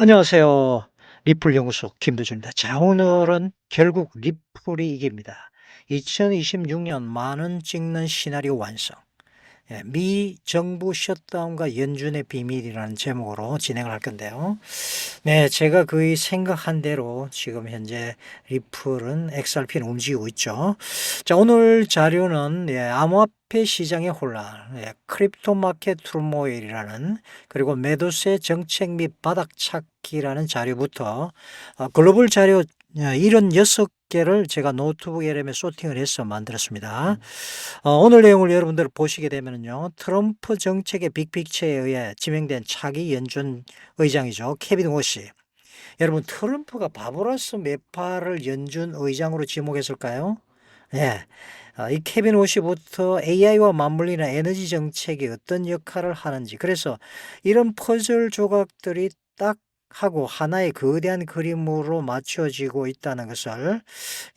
안녕하세요. 리플 연구소 김도준입니다. 자, 오늘은 결국 리플이 이깁니다. 2026년 만원 찍는 시나리오 완성. 미 정부 셧다운과 연준의 비밀이라는 제목으로 진행을 할 건데요. 네, 제가 거의 생각한 대로 지금 현재 리플은 XRP는 움직이고 있죠. 자, 오늘 자료는 암호화폐 시장의 혼란, 크립토 마켓 투모일이라는, 그리고 매도세 정책 및 바닥 찾기라는 자료부터 글로벌 자료 76개를 제가 노트북 LM에 소팅을 해서 만들었습니다. 오늘 내용을 여러분들 보시게 되면요, 트럼프 정책의 빅픽처에 의해 지명된 차기 연준 의장이죠, 케빈 워시. 여러분, 트럼프가 바보라서 매파를 연준 의장으로 지목했을까요? 예. 이 케빈 워시부터 AI와 맞물리는 에너지 정책이 어떤 역할을 하는지, 그래서 이런 퍼즐 조각들이 딱 하고 하나의 거대한 그림으로 맞춰지고 있다는 것을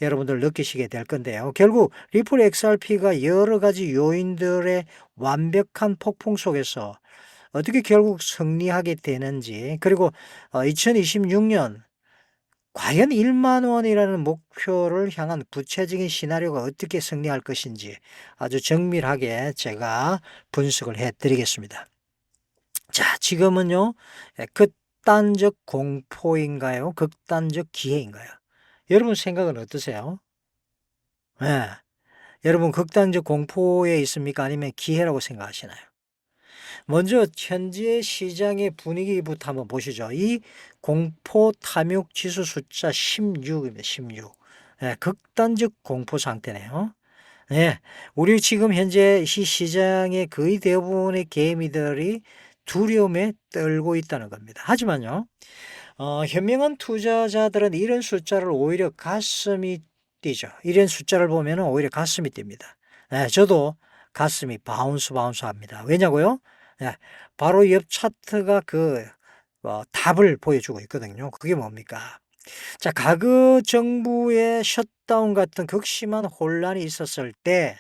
여러분들 느끼시게 될 건데요. 결국 리플 XRP가 여러 가지 요인들의 완벽한 폭풍 속에서 어떻게 결국 승리하게 되는지, 그리고 2026년 과연 1만 원이라는 목표를 향한 구체적인 시나리오가 어떻게 승리할 것인지 아주 정밀하게 제가 분석을 해 드리겠습니다. 자, 지금은요, 극단적 공포인가요? 극단적 기회인가요? 여러분 생각은 어떠세요? 예. 여러분 극단적 공포에 있습니까? 아니면 기회라고 생각하시나요? 먼저 현재 시장의 분위기부터 한번 보시죠. 이 공포 탐욕 지수 숫자 16입니다. 16. 예, 극단적 공포 상태네요. 예, 우리 지금 현재 이 시장의 거의 대부분의 개미들이 두려움에 떨고 있다는 겁니다. 하지만요, 현명한 투자자들은 이런 숫자를 오히려 가슴이 뛰죠. 이런 숫자를 보면 오히려 가슴이 뜁니다. 예, 저도 가슴이 바운스 합니다. 왜냐고요? 예, 바로 옆 차트가 답을 보여주고 있거든요. 그게 뭡니까? 자, 과거 정부의 셧다운 같은 극심한 혼란이 있었을 때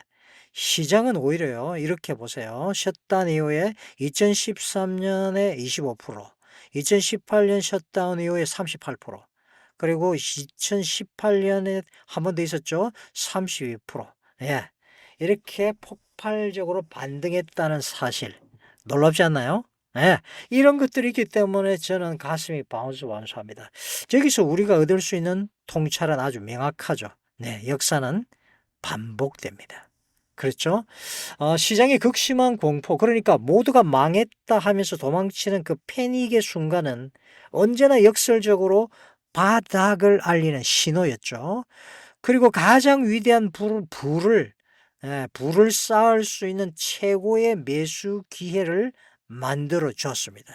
시장은 오히려요, 이렇게 보세요. 셧다운 이후에 2013년에 25%, 2018년 셧다운 이후에 38%, 그리고 2018년에 한 번 더 있었죠. 32%. 예. 이렇게 폭발적으로 반등했다는 사실. 놀랍지 않나요? 예. 이런 것들이 있기 때문에 저는 가슴이 바운스합니다. 저기서 우리가 얻을 수 있는 통찰은 아주 명확하죠. 네. 역사는 반복됩니다. 그렇죠? 시장의 극심한 공포, 그러니까 모두가 망했다 하면서 도망치는 그 패닉의 순간은 언제나 역설적으로 바닥을 알리는 신호였죠. 그리고 가장 위대한 불을 쌓을 수 있는 최고의 매수 기회를 만들어 줬습니다.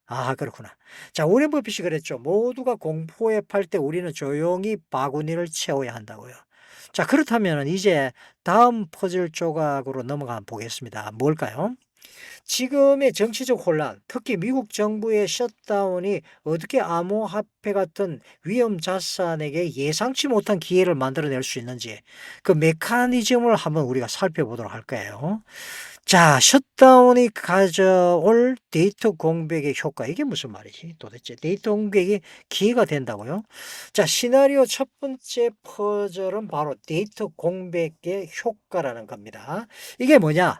아, 그렇구나. 자, 오렌 버핏이 그랬죠. 모두가 공포에 팔 때 우리는 조용히 바구니를 채워야 한다고요. 자, 그렇다면 이제 다음 퍼즐 조각으로 넘어가 보겠습니다. 뭘까요? 지금의 정치적 혼란, 특히 미국 정부의 셧다운이 어떻게 암호화폐 같은 위험 자산에게 예상치 못한 기회를 만들어낼 수 있는지, 그 메커니즘을 한번 우리가 살펴보도록 할 거예요. 자, 셧다운이 가져올 데이터 공백의 효과, 이게 무슨 말이지 도대체? 데이터 공백이 기회가 된다고요? 자, 시나리오 첫 번째 퍼즐은 바로 데이터 공백의 효과라는 겁니다. 이게 뭐냐?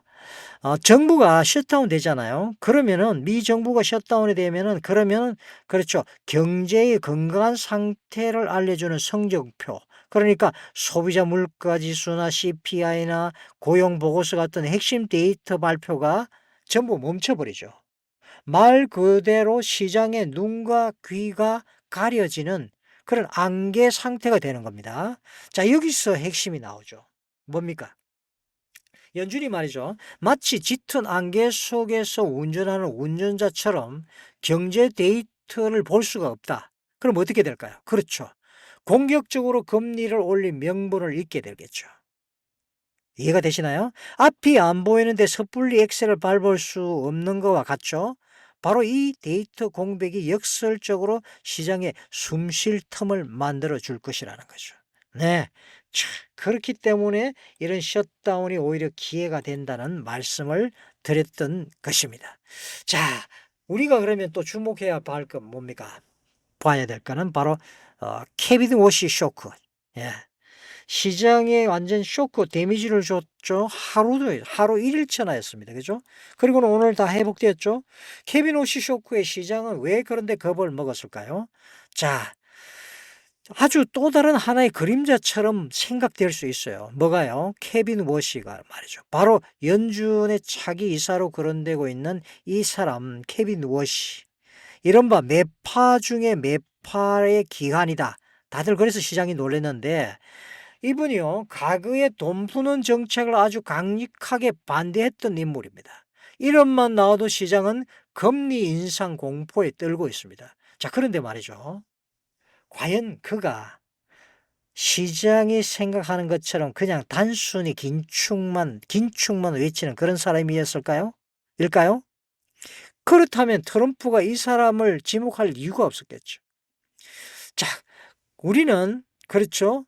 정부가 셧다운 되잖아요. 그러면은 미 정부가 셧다운이 되면은, 그러면은 그렇죠, 경제의 건강한 상태를 알려주는 성적표, 그러니까 소비자 물가 지수나 CPI나 고용 보고서 같은 핵심 데이터 발표가 전부 멈춰버리죠. 말 그대로 시장의 눈과 귀가 가려지는 그런 안개 상태가 되는 겁니다. 자, 여기서 핵심이 나오죠. 뭡니까? 연준이 말이죠, 마치 짙은 안개 속에서 운전하는 운전자처럼 경제 데이터를 볼 수가 없다. 그럼 어떻게 될까요? 그렇죠, 공격적으로 금리를 올린 명분을 잊게 되겠죠. 이해가 되시나요? 앞이 안 보이는데 섣불리 엑셀을 밟을 수 없는 것과 같죠. 바로 이 데이터 공백이 역설적으로 시장에 숨 쉴 틈을 만들어 줄 것이라는 거죠. 네. 그렇기 때문에 이런 셧다운이 오히려 기회가 된다는 말씀을 드렸던 것입니다. 자, 우리가 그러면 또 주목해야 할 건 뭡니까? 봐야 될 거는 바로 케빈 워시 쇼크. 예. 시장에 완전 쇼크 데미지를 줬죠. 하루 1일천하였습니다. 그죠? 그리고는 오늘 다 회복되었죠. 케빈 워시 쇼크의 시장은 왜 그런데 겁을 먹었을까요? 자, 아주 또 다른 하나의 그림자처럼 생각될 수 있어요. 뭐가요? 케빈 워시가 말이죠. 바로 연준의 차기 이사로 거론되고 있는 이 사람 케빈 워시. 이른바 매파 중에 매파의 기관이다. 다들 그래서 시장이 놀랐는데 이분이요, 과거에 돈 푸는 정책을 아주 강력하게 반대했던 인물입니다. 이름만 나와도 시장은 금리 인상 공포에 떨고 있습니다. 자, 그런데 말이죠. 과연 그가 시장이 생각하는 것처럼 그냥 단순히 긴축만 외치는 그런 사람이었을까요? 일까요? 그렇다면 트럼프가 이 사람을 지목할 이유가 없었겠죠. 자, 우리는, 그렇죠?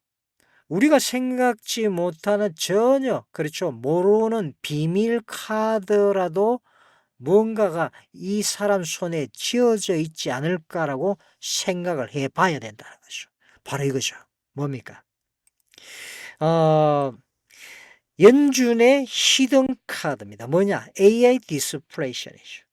우리가 생각지 못하는 전혀, 그렇죠? 모르는 비밀 카드라도 뭔가가 이 사람 손에 쥐어져 있지 않을까라고 생각을 해 봐야 된다는 거죠. 바로 이거죠. 뭡니까? 어, 연준의 히든 카드입니다. 뭐냐? AI 디스플레이션이죠.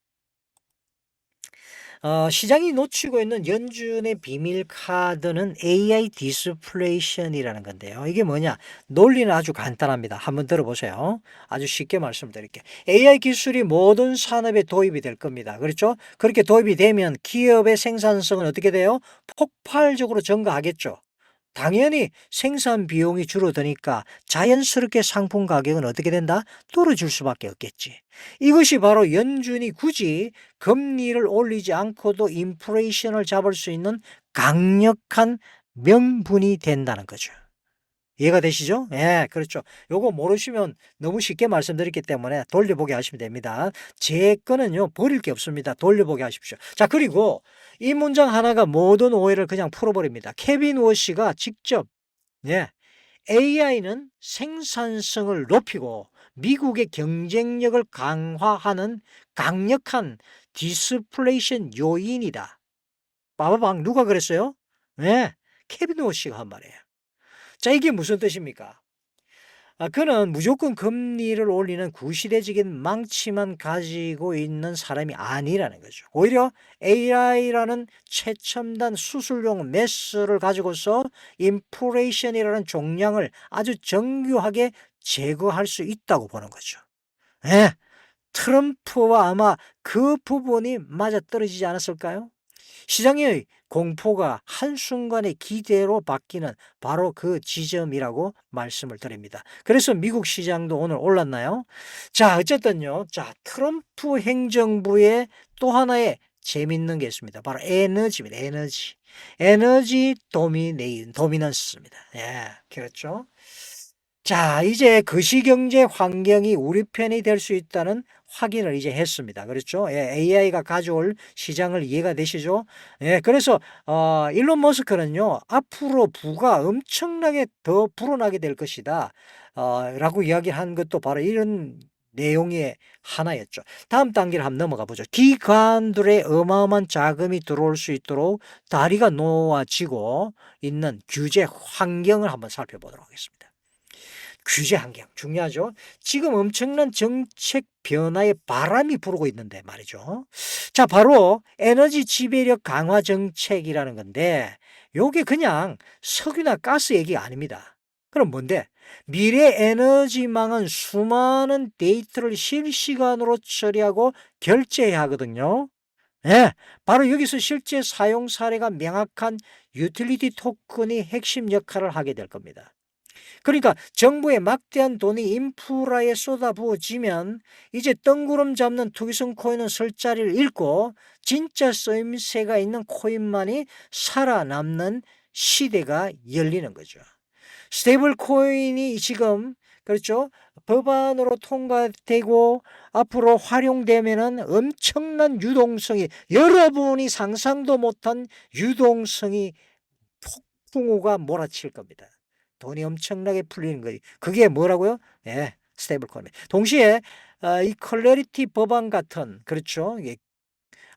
시장이 놓치고 있는 연준의 비밀 카드는 AI 디스플레이션이라는 건데요. 이게 뭐냐? 논리는 아주 간단합니다. 한번 들어보세요. 아주 쉽게 말씀드릴게요. AI 기술이 모든 산업에 도입이 될 겁니다. 그렇죠? 그렇게 도입이 되면 기업의 생산성은 어떻게 돼요? 폭발적으로 증가하겠죠. 당연히 생산 비용이 줄어드니까 자연스럽게 상품 가격은 어떻게 된다? 떨어질 수밖에 없겠지. 이것이 바로 연준이 굳이 금리를 올리지 않고도 인플레이션을 잡을 수 있는 강력한 명분이 된다는 거죠. 이해가 되시죠? 예, 그렇죠. 요거 모르시면 너무 쉽게 말씀드렸기 때문에 돌려보기 하시면 됩니다. 제 거는요, 버릴 게 없습니다. 돌려보기 하십시오. 자, 그리고 이 문장 하나가 모든 오해를 그냥 풀어버립니다. 케빈 워시가 직접, 예, AI는 생산성을 높이고 미국의 경쟁력을 강화하는 강력한 디스플레이션 요인이다. 빠바방, 누가 그랬어요? 예, 케빈 워시가 한 말이에요. 자, 이게 무슨 뜻입니까? 그는 무조건 금리를 올리는 구시대적인 망치만 가지고 있는 사람이 아니라는 거죠. 오히려 AI라는 최첨단 수술용 메스를 가지고서 인플레이션이라는 종량을 아주 정교하게 제거할 수 있다고 보는 거죠. 예, 트럼프와 아마 그 부분이 맞아떨어지지 않았을까요? 시장의 공포가 한순간에 기대로 바뀌는 바로 그 지점이라고 말씀을 드립니다. 그래서 미국 시장도 오늘 올랐나요? 자, 어쨌든요. 자, 트럼프 행정부의 또 하나의 재밌는 게 있습니다. 바로 에너지입니다. 에너지 도미넌스입니다. 예, 그렇죠. 자, 이제 거시경제 환경이 우리 편이 될 수 있다는 확인을 이제 했습니다. 그렇죠? 예, AI가 가져올 시장을 이해가 되시죠? 예, 그래서 일론 머스크는요, 앞으로 부가 엄청나게 더 불어나게 될 것이다. 라고 이야기한 것도 바로 이런 내용의 하나였죠. 다음 단계를 한번 넘어가 보죠. 기관들의 어마어마한 자금이 들어올 수 있도록 다리가 놓아지고 있는 규제 환경을 한번 살펴보도록 하겠습니다. 규제 환경 중요하죠. 지금 엄청난 정책 변화의 바람이 불고 있는데 말이죠. 자, 바로 에너지 지배력 강화 정책이라는 건데 요게 그냥 석유나 가스 얘기가 아닙니다. 그럼 뭔데? 미래 에너지망은 수많은 데이터를 실시간으로 처리하고 결제해야 하거든요. 예, 바로 여기서 실제 사용 사례가 명확한 유틸리티 토큰이 핵심 역할을 하게 될 겁니다. 그러니까 정부의 막대한 돈이 인프라에 쏟아부어지면 이제 뜬구름 잡는 투기성 코인은 설 자리를 잃고 진짜 쓰임새가 있는 코인만이 살아남는 시대가 열리는 거죠. 스테이블 코인이 지금, 그렇죠, 법안으로 통과되고 앞으로 활용되면은 엄청난 유동성이, 여러분이 상상도 못한 유동성이 폭풍우가 몰아칠 겁니다. 돈이 엄청나게 풀리는 거예요. 그게 뭐라고요? 예, 스테이블 코인. 동시에 이 클래리티 법안 같은, 그렇죠,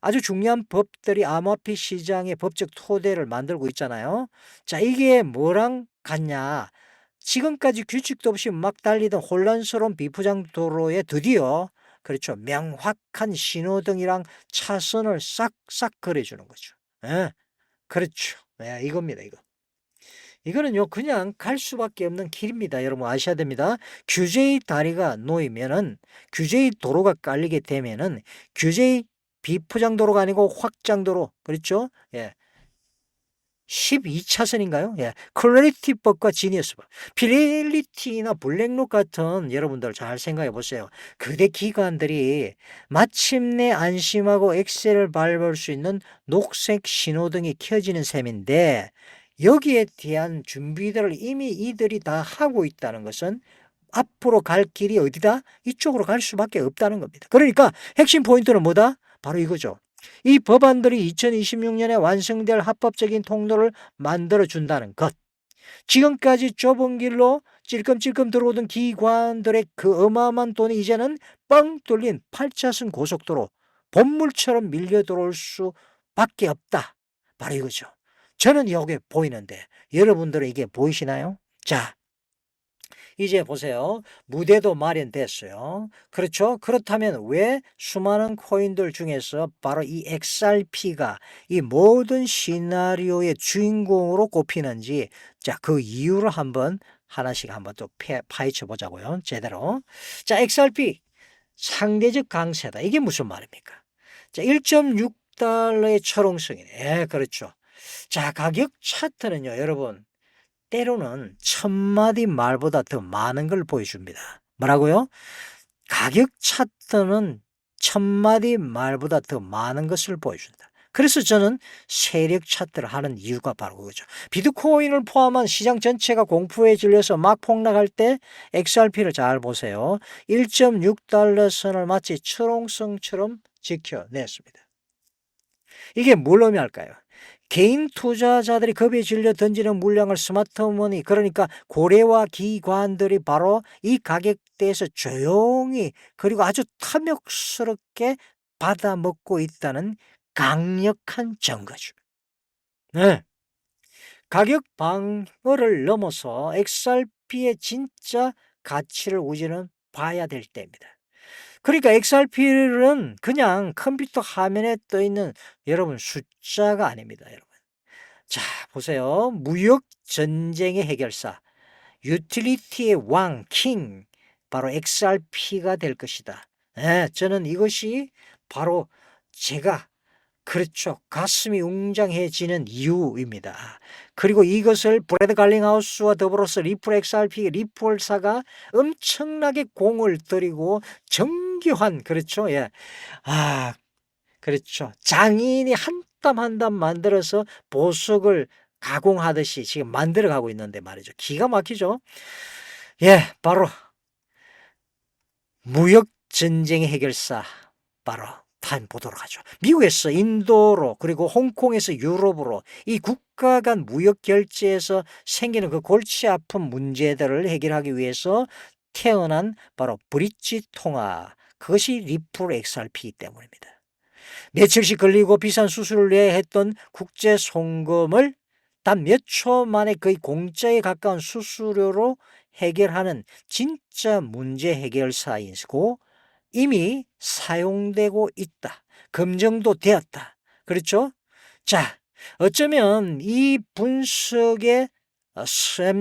아주 중요한 법들이 암호화폐 시장의 법적 토대를 만들고 있잖아요. 자, 이게 뭐랑 같냐? 지금까지 규칙도 없이 막 달리던 혼란스러운 비포장 도로에 드디어 그렇죠. 명확한 신호등이랑 차선을 싹싹 그려주는 거죠. 예, 그렇죠. 예, 이겁니다, 이거. 이거는요, 그냥 갈 수밖에 없는 길입니다. 여러분 아셔야 됩니다. 규제의 다리가 놓이면은, 규제의 도로가 깔리게 되면은, 규제의 비포장 도로가 아니고 확장 도로, 그렇죠? 예. 12차선인가요? 예. 클래리티법과 지니어스법. 피델리티나 블랙록 같은 여러분들 잘 생각해 보세요. 그대 기관들이 마침내 안심하고 엑셀을 밟을 수 있는 녹색 신호등이 켜지는 셈인데 여기에 대한 준비들을 이미 이들이 다 하고 있다는 것은 앞으로 갈 길이 어디다? 이쪽으로 갈 수밖에 없다는 겁니다. 그러니까 핵심 포인트는 뭐다? 바로 이거죠. 이 법안들이 2026년에 완성될 합법적인 통로를 만들어준다는 것. 지금까지 좁은 길로 찔끔찔끔 들어오던 기관들의 그 어마어마한 돈이 이제는 뻥 뚫린 8차선 고속도로, 본물처럼 밀려 들어올 수밖에 없다. 바로 이거죠. 저는 이게 보이는데 여러분들은 이게 보이시나요? 자, 이제 보세요. 무대도 마련됐어요. 그렇죠? 그렇다면 왜 수많은 코인들 중에서 바로 이 XRP가 이 모든 시나리오의 주인공으로 꼽히는지, 자, 그 이유를 한번 하나씩 한번 또 파헤쳐 보자고요. 제대로. 자, XRP 상대적 강세다. 이게 무슨 말입니까? 자, 1.6달러의 철옹성이네. 예, 그렇죠. 자, 가격 차트는요, 여러분. 때로는 1000마디 말보다 더 많은 걸 보여줍니다. 뭐라고요? 가격 차트는 1000마디 말보다 더 많은 것을 보여준다. 그래서 저는 세력 차트를 하는 이유가 바로 그거죠. 비트코인을 포함한 시장 전체가 공포에 질려서 막 폭락할 때 XRP를 잘 보세요. 1.6달러 선을 마치 철옹성처럼 지켜냈습니다. 이게 뭘 의미할까요? 개인 투자자들이 겁에 질려 던지는 물량을 스마트머니, 그러니까 고래와 기관들이 바로 이 가격대에서 조용히 그리고 아주 탐욕스럽게 받아먹고 있다는 강력한 증거죠. 네. 가격 방어를 넘어서 XRP의 진짜 가치를 우리는 봐야 될 때입니다. 그러니까 XRP는 그냥 컴퓨터 화면에 떠 있는 여러분 숫자가 아닙니다, 여러분. 자, 보세요. 무역 전쟁의 해결사, 유틸리티의 왕, 킹, 바로 XRP가 될 것이다. 네, 저는 이것이 바로 제가 그렇죠. 가슴이 웅장해지는 이유입니다. 그리고 이것을 브래드 갈링하우스와 더불어서 리플 XRP, 리플사가 엄청나게 공을 들이고 정교한, 그렇죠. 예. 아, 그렇죠. 장인이 한 땀 한 땀 만들어서 보석을 가공하듯이 지금 만들어 가고 있는데 말이죠. 기가 막히죠. 예, 바로 무역 전쟁의 해결사, 바로 단 보도록 하죠. 미국에서 인도로 그리고 홍콩에서 유럽으로 이 국가 간 무역 결제에서 생기는 그 골치 아픈 문제들을 해결하기 위해서 태어난 바로 브릿지 통화, 그것이 리플 XRP이기 때문입니다. 며칠씩 걸리고 비싼 수수료를 내야 했던 국제 송금을 단 몇 초 만에 거의 공짜에 가까운 수수료로 해결하는 진짜 문제 해결사이고 이미 사용되고 있다. 검증도 되었다. 그렇죠? 자, 어쩌면 이 분석의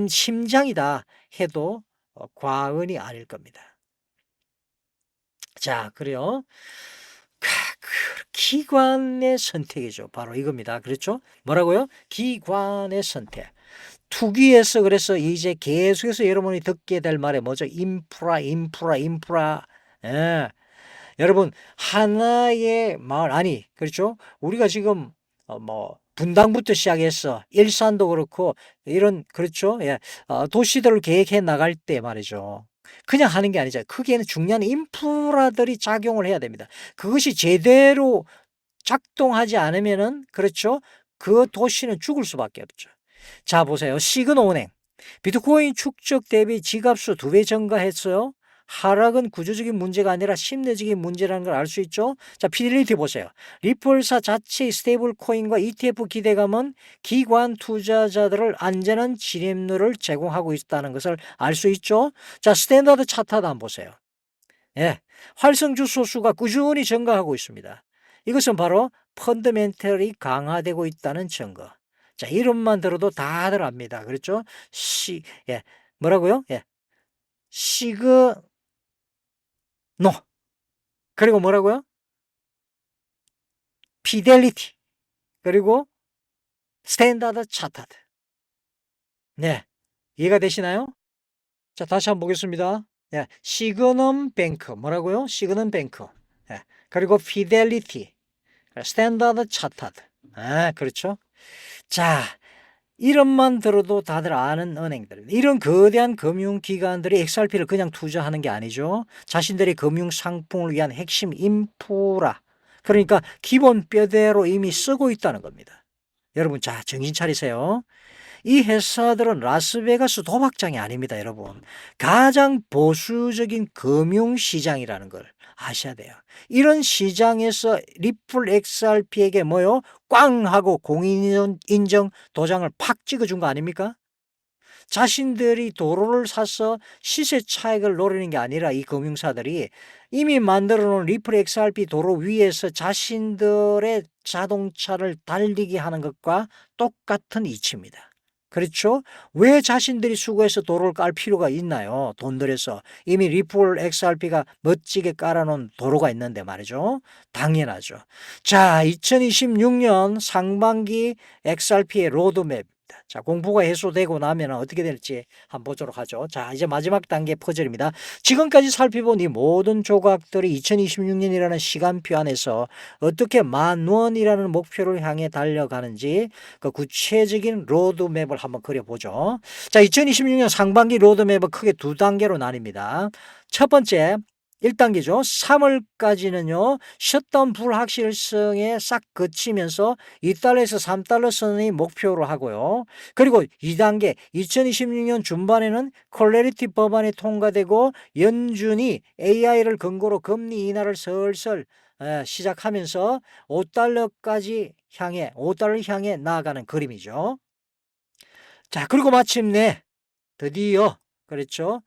심장이다 해도 과언이 아닐 겁니다. 자, 그래요. 기관의 선택이죠. 바로 이겁니다. 그렇죠? 뭐라고요? 기관의 선택. 투기에서 그래서 이제 계속해서 여러분이 듣게 될 말이 뭐죠? 인프라. 예. 여러분, 하나의 마을, 아니, 그렇죠? 우리가 지금, 분당부터 시작해서 일산도 그렇고, 이런, 그렇죠? 예. 도시들을 계획해 나갈 때 말이죠. 그냥 하는 게 아니죠. 크게는 중요한 인프라들이 작용을 해야 됩니다. 그것이 제대로 작동하지 않으면은, 그렇죠? 그 도시는 죽을 수밖에 없죠. 자, 보세요. 시그노은행. 비트코인 축적 대비 지갑수 2배 증가했어요. 하락은 구조적인 문제가 아니라 심리적인 문제라는 걸 알 수 있죠. 자, 피델리티 보세요. 리플사 자체의 스테이블 코인과 ETF 기대감은 기관 투자자들을 안전한 진입로를 제공하고 있다는 것을 알 수 있죠. 자, 스탠다드 차트도 한번 보세요. 예, 활성 주소 수가 꾸준히 증가하고 있습니다. 이것은 바로 펀더멘털이 강화되고 있다는 증거. 자, 이름만 들어도 다들 압니다. 그렇죠? 예, 뭐라고요? 예, 시그노. 그리고 뭐라고요? 피델리티. 그리고 스탠다드 차타드. 네, 이해가 되시나요? 자, 다시 한번 보겠습니다. 예, 시그넘 뱅크. 뭐라고요? 시그넘 뱅크. 예, 그리고 피델리티. 스탠다드 차타드. 아, 그렇죠. 자, 이름만 들어도 다들 아는 은행들. 이런 거대한 금융기관들이 XRP를 그냥 투자하는 게 아니죠. 자신들의 금융상품을 위한 핵심 인프라. 그러니까 기본 뼈대로 이미 쓰고 있다는 겁니다. 여러분, 자, 정신 차리세요. 이 회사들은 라스베가스 도박장이 아닙니다, 여러분. 가장 보수적인 금융시장이라는 걸 아셔야 돼요. 이런 시장에서 리플 XRP에게 뭐요? 꽝 하고 공인인증 도장을 팍 찍어준 거 아닙니까? 자신들이 도로를 사서 시세 차익을 노리는 게 아니라 이 금융사들이 이미 만들어 놓은 리플 XRP 도로 위에서 자신들의 자동차를 달리게 하는 것과 똑같은 이치입니다. 그렇죠? 왜 자신들이 수고해서 도로를 깔 필요가 있나요? 돈 들여서. 이미 리플 XRP가 멋지게 깔아놓은 도로가 있는데 말이죠. 당연하죠. 자, 2026년 상반기 XRP의 로드맵. 자, 공포가 해소되고 나면 어떻게 될지 한번 보도록 하죠. 자, 이제 마지막 단계 퍼즐입니다. 지금까지 살펴본 이 모든 조각들이 2026년이라는 시간표 안에서 어떻게 10,000원이라는 목표를 향해 달려가는지 그 구체적인 로드맵을 한번 그려보죠. 자, 2026년 상반기 로드맵은 크게 두 단계로 나뉩니다. 첫 번째, 1단계죠. 3월까지는요, 셧다운 불확실성에 싹 그치면서 2달러에서 3달러 선이 목표로 하고요. 그리고 2단계, 2026년 중반에는 콜레리티 법안이 통과되고 연준이 AI를 근거로 금리 인하를 슬슬 시작하면서 5달러를 향해 나아가는 그림이죠. 자, 그리고 마침내 드디어, 그렇죠,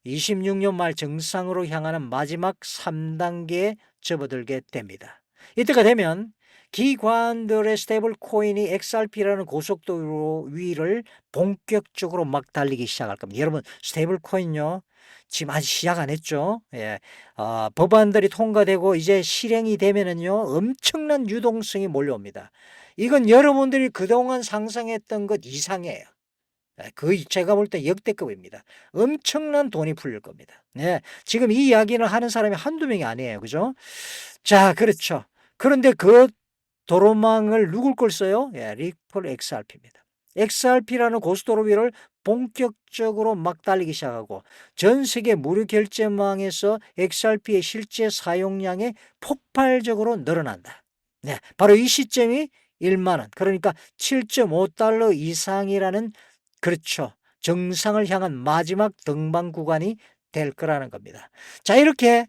26년 말 정상으로 향하는 마지막 3단계에 접어들게 됩니다. 이때가 되면 기관들의 스테이블 코인이 XRP라는 고속도로 위를 본격적으로 막 달리기 시작할 겁니다. 여러분, 스테이블 코인요, 지금 아직 시작 안 했죠. 예, 법안들이 통과되고 이제 실행이 되면은요, 엄청난 유동성이 몰려옵니다. 이건 여러분들이 그동안 상상했던 것 이상이에요. 거의 제가 볼 때 역대급입니다. 엄청난 돈이 풀릴 겁니다. 네, 지금 이 이야기를 하는 사람이 한두 명이 아니에요. 그죠? 자, 그렇죠. 그런데 그 도로망을 누굴 걸 써요? 예, 리플 XRP입니다. XRP라는 고속도로 위를 본격적으로 막 달리기 시작하고 전 세계 무료 결제망에서 XRP의 실제 사용량이 폭발적으로 늘어난다. 네, 바로 이 시점이 1만 원, 그러니까 7.5달러 이상이라는, 그렇죠, 정상을 향한 마지막 등반 구간이 될 거라는 겁니다. 자, 이렇게,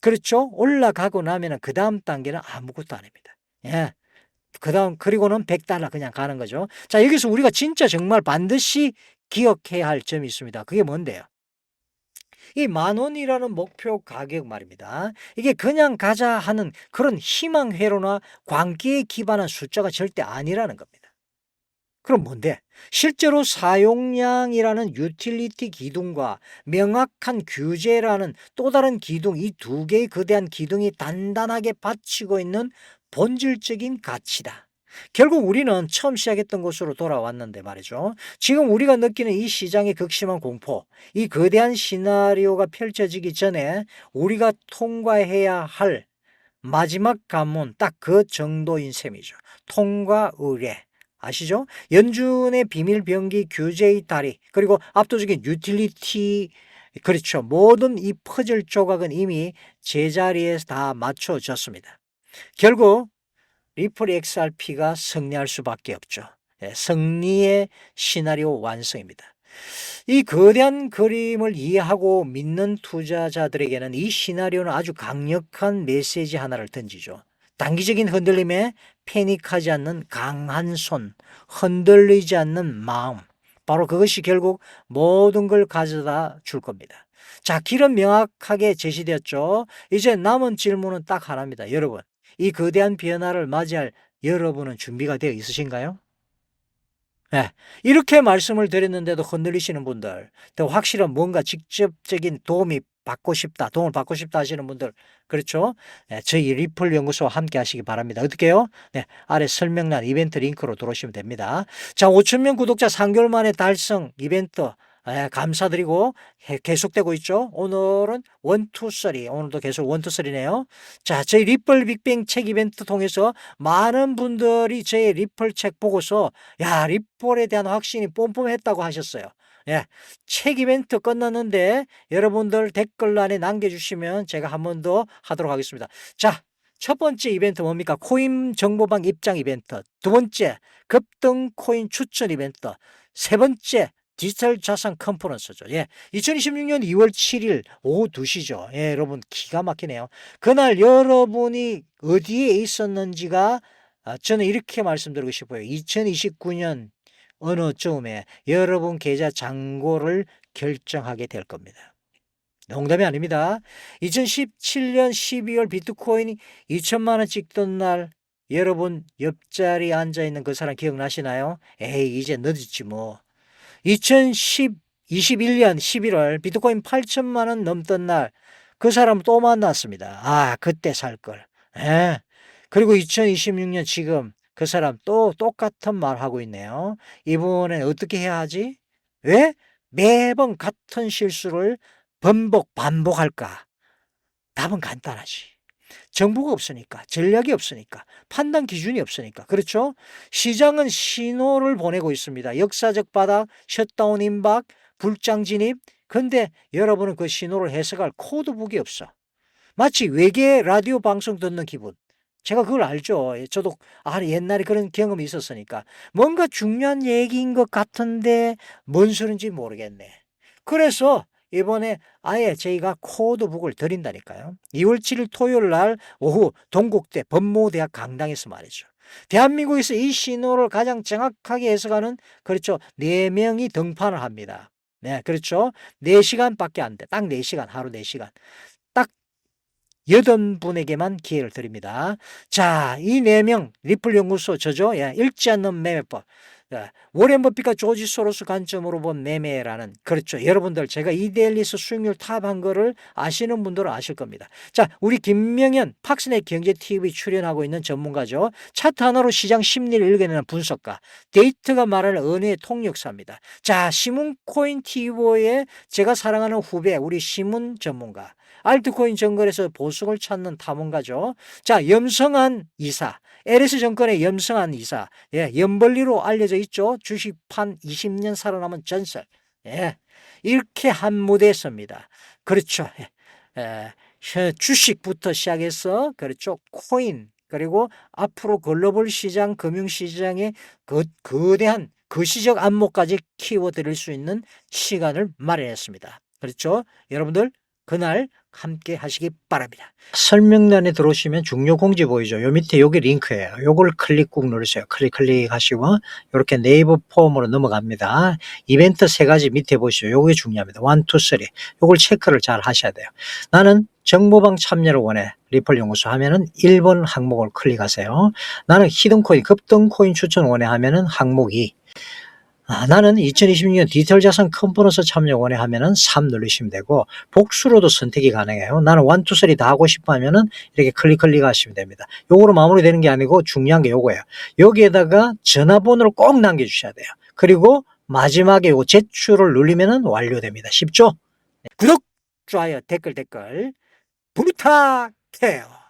그렇죠, 올라가고 나면 그 다음 단계는 아무것도 아닙니다. 예. 그리고는 100달러 그냥 가는 거죠. 자, 여기서 우리가 진짜 정말 반드시 기억해야 할 점이 있습니다. 그게 뭔데요? 이 10,000원이라는 목표 가격 말입니다. 이게 그냥 가자 하는 그런 희망회로나 광기에 기반한 숫자가 절대 아니라는 겁니다. 그럼 뭔데? 실제로 사용량이라는 유틸리티 기둥과 명확한 규제라는 또 다른 기둥, 이 두 개의 거대한 기둥이 단단하게 받치고 있는 본질적인 가치다. 결국 우리는 처음 시작했던 곳으로 돌아왔는데 말이죠. 지금 우리가 느끼는 이 시장의 극심한 공포, 이 거대한 시나리오가 펼쳐지기 전에 우리가 통과해야 할 마지막 관문, 딱 그 정도인 셈이죠. 통과 의례. 아시죠? 연준의 비밀 병기 규제의 다리, 그리고 압도적인 유틸리티, 그렇죠, 모든 이 퍼즐 조각은 이미 제자리에 다 맞춰졌습니다. 결국 리플 XRP가 승리할 수밖에 없죠. 예, 승리의 시나리오 완성입니다. 이 거대한 그림을 이해하고 믿는 투자자들에게는 이 시나리오는 아주 강력한 메시지 하나를 던지죠. 단기적인 흔들림에 패닉하지 않는 강한 손, 흔들리지 않는 마음. 바로 그것이 결국 모든 걸 가져다 줄 겁니다. 자, 길은 명확하게 제시되었죠. 이제 남은 질문은 딱 하나입니다. 여러분, 이 거대한 변화를 맞이할 여러분은 준비가 되어 있으신가요? 예. 이렇게 말씀을 드렸는데도 흔들리시는 분들, 더 확실한 뭔가 직접적인 도움을 받고 싶다 하시는 분들, 그렇죠? 예, 저희 리플 연구소와 함께 하시기 바랍니다. 어떻게 해요? 네, 아래 설명란 이벤트 링크로 들어오시면 됩니다. 자, 5,000명 구독자 3개월 만에 달성 이벤트, 감사드리고 계속되고 있죠. 오늘은 1, 2, 3, 오늘도 계속 1, 2, 3네요. 자, 저희 리플 빅뱅 책 이벤트 통해서 많은 분들이 저희 리플 책 보고서 야, 리플에 대한 확신이 뽐뽐했다고 하셨어요. 예, 책 이벤트 끝났는데 여러분들 댓글란에 남겨주시면 제가 한 번 더 하도록 하겠습니다. 자, 첫 번째 이벤트 뭡니까? 코인 정보방 입장 이벤트. 두 번째, 급등 코인 추천 이벤트. 세 번째, 디지털 자산 컨퍼런스죠. 예. 2026년 2월 7일 오후 2시죠. 예, 여러분 기가 막히네요. 그날 여러분이 어디에 있었는지가 저는 이렇게 말씀드리고 싶어요. 2029년 어느 쯤에 여러분 계좌 잔고를 결정하게 될 겁니다. 농담이 아닙니다. 2017년 12월 비트코인이 2천만 원 찍던 날 여러분 옆자리에 앉아있는 그 사람 기억나시나요? 에이, 이제 늦었지 뭐. 2021년 11월 비트코인 8천만 원 넘던 날 그 사람 또 만났습니다. 아, 그때 살 걸. 예. 그리고 2026년 지금 그 사람 또 똑같은 말 하고 있네요. 이번엔 어떻게 해야 하지? 왜? 매번 같은 실수를 반복할까? 답은 간단하지. 정보가 없으니까, 전략이 없으니까, 판단 기준이 없으니까. 그렇죠? 시장은 신호를 보내고 있습니다. 역사적 바닥, 셧다운 임박, 불장 진입. 근데 여러분은 그 신호를 해석할 코드북이 없어. 마치 외계 라디오 방송 듣는 기분. 제가 그걸 알죠. 저도 옛날에 그런 경험이 있었으니까. 뭔가 중요한 얘기인 것 같은데 뭔 소린지 모르겠네. 그래서 이번에 아예 저희가 코드북을 드린다니까요. 2월 7일 토요일 날 오후 동국대 법무대학 강당에서 말이죠. 대한민국에서 이 신호를 가장 정확하게 해석하는, 그렇죠, 4명이 등판을 합니다. 네, 그렇죠. 4시간밖에 안 돼. 딱 4시간, 하루 4시간. 딱 8분에게만 기회를 드립니다. 자, 이 4명 리플 연구소 저죠. 예, 읽지 않는 매매법. 워렌 버핏과 조지 소로스 관점으로 본 매매라는, 그렇죠. 여러분들 제가 이데일리스 수익률 탑한 거를 아시는 분들은 아실 겁니다. 자, 우리 김명현 팍스넷 경제TV 출연하고 있는 전문가죠. 차트 하나로 시장 심리를 읽어내는 분석가, 데이터가 말하는 은혜의 통역사입니다. 자, 시문코인 TV에 제가 사랑하는 후배 우리 시문 전문가, 알트코인 정글에서 보석을 찾는 탐험가죠. 자, 염성한 이사, LS증권의 염성한 이사, 예, 염벌리로 알려져 있죠. 주식판 20년 살아남은 전설. 예, 이렇게 한 무대에 섭니다. 그렇죠. 주식부터 시작해서, 그렇죠, 코인, 그리고 앞으로 글로벌 시장, 금융시장의 거대한 거시적 안목까지 키워드릴 수 있는 시간을 마련했습니다. 그렇죠. 여러분들 그날 함께 하시기 바랍니다. 설명란에 들어오시면 중요 공지 보이죠. 요 밑에 요게 링크예요. 요걸 클릭 꾹 누르세요. 클릭하시고 이렇게 네이버 폼으로 넘어갑니다. 이벤트 3가지 밑에 보시죠. 요게 중요합니다. 1, 2, 3. 요걸 체크를 잘 하셔야 돼요. 나는 정보방 참여를 원해. 리플 연구소 하면은 1번 항목을 클릭하세요. 나는 히든코인, 급등코인 추천 원해 하면은 항목 2. 나는 2026년 디지털 자산 컨퍼런스 참여 원해 하면은 3 누르시면 되고, 복수로도 선택이 가능해요. 나는 1, 2, 3 다 하고 싶어 하면은 이렇게 클릭하시면 됩니다. 요거로 마무리되는 게 아니고 중요한 게 요거예요. 여기에다가 전화번호를 꼭 남겨주셔야 돼요. 그리고 마지막에 요 제출을 누르면은 완료됩니다. 쉽죠? 구독, 좋아요, 댓글 부탁해요.